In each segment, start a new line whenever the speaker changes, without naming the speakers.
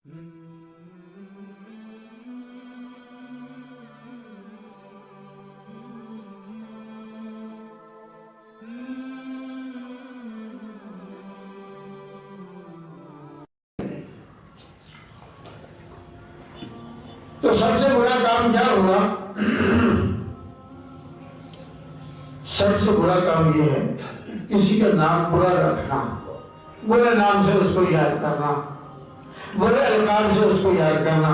تو سب سے برا کام کیا ہوا؟ سب سے برا کام یہ ہے کسی کا نام برا رکھنا، برے نام سے اس کو یاد کرنا، برے القاب سے اس کو یاد کرنا۔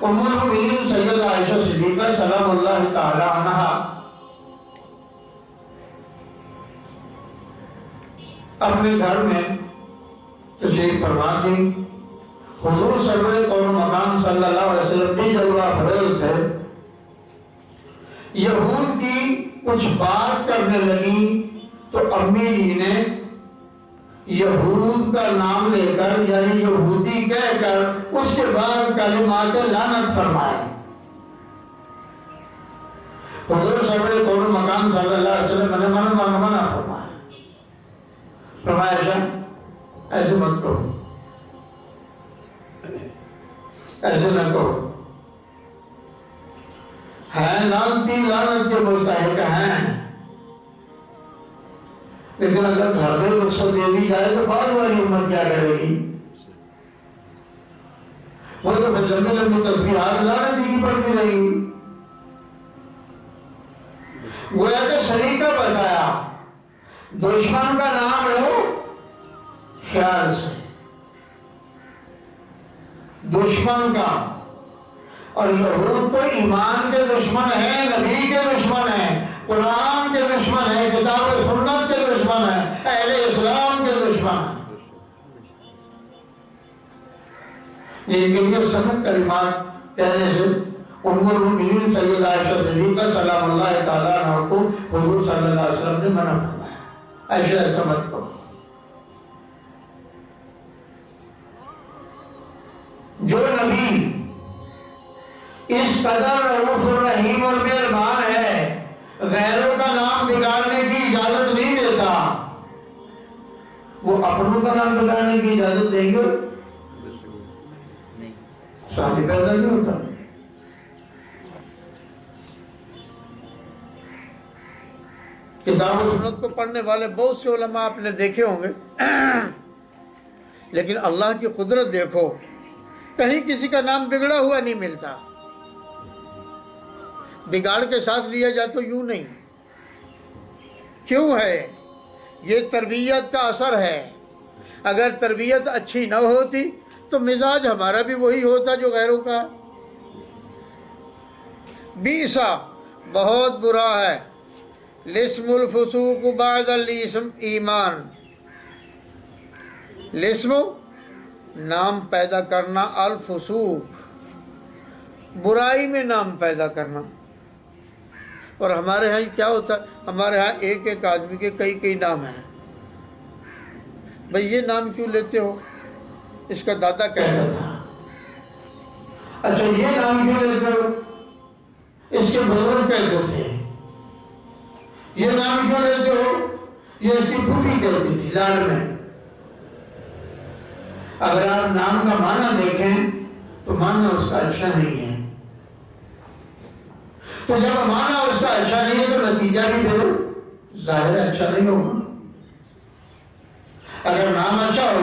ام المؤمنین سیدہ عائشہ صدیقہ سلام اللہ تعالی عنہا اپنے گھر میں تشریف فرما تھی۔ حضور سرور کون و مقام صلی اللہ علیہ وسلم بھی جلوہ فروز ہے، یہود کی کچھ بات کرنے لگی تو امی جی نے یہود کا نام لے کر یعنی یہودی کہہ کر اس کے بعد کلمات لعنت فرمائے۔ حضور سرور کون و مقام صلی اللہ علیہ وسلم نے منع فرمایا، فرمایا ایسے مت کرو، ایسے نہ کرو، ہیں لعنتی لعنت کے مستحق ہیں، لیکن اگر گھر میں رخصت دے دی جائے تو بعد والی امت کیا کرے گی؟ وہ تو پھر لمبی لمبی تسبیحات لعنتی کی پڑتی رہے گی۔ گویا کہ سلیقہ بتایا، دشمن کا نام لو خیال سے، دشمن کا، اور یہود تو ایمان کے دشمن ہیں، نبی کے دشمن ہیں، قرآن کے دشمن ہیں، کتاب و سنت کے دشمن ہیں، اہل اسلام کے دشمن ہیں، جن کے لیے سخت کلمات کہنے سے ام المؤمنین سیدہ عائشہ صدیقہ سلام اللہ تعالیٰ عنہ کو حضور صلی اللہ علیہ وسلم نے منع فرمایا، ایسا مت کرو۔ جو نبی اس قدر رؤوف الرحیم اور مہربان ہے، غیروں کا نام بگاڑنے کی اجازت نہیں دیتا، وہ اپنوں کا نام بگاڑنے کی اجازت دیں گے؟ شادی پیدا نہیں ہوتا۔ کتاب و سنت کو پڑھنے والے بہت سے علماء آپ نے دیکھے ہوں گے، لیکن اللہ کی قدرت دیکھو، کہیں کسی کا نام بگڑا ہوا نہیں ملتا، بگاڑ کے ساتھ لیا جائے تو یوں نہیں۔ کیوں ہے؟ یہ تربیت کا اثر ہے۔ اگر تربیت اچھی نہ ہوتی تو مزاج ہمارا بھی وہی ہوتا جو غیروں کا۔ بیسا بہت برا ہے، لسم الفسوق بعد الاسم ایمان، لسم نام پیدا کرنا، الفسوق برائی میں نام پیدا کرنا۔ اور ہمارے ہاں کیا ہوتا ہے؟ ہمارے ہاں ایک ایک آدمی کے کئی نام ہیں۔ بھئی یہ نام کیوں لیتے ہو؟ اس کا دادا کہتا تھا۔ اچھا یہ نام کیوں لیتے ہو؟ اس کے بزرگ کہتے تھے۔ یہ نام کیوں لیتے ہو؟ یہ اس کی پھوپھی کہتی تھی لاڑ میں۔ اگر آپ نام کا معنی دیکھیں تو معنی اس کا اچھا نہیں ہے، تو جب معنی اس کا اچھا نہیں ہے تو نتیجہ بھی پھر ظاہر اچھا نہیں ہوگا۔ اگر نام اچھا ہو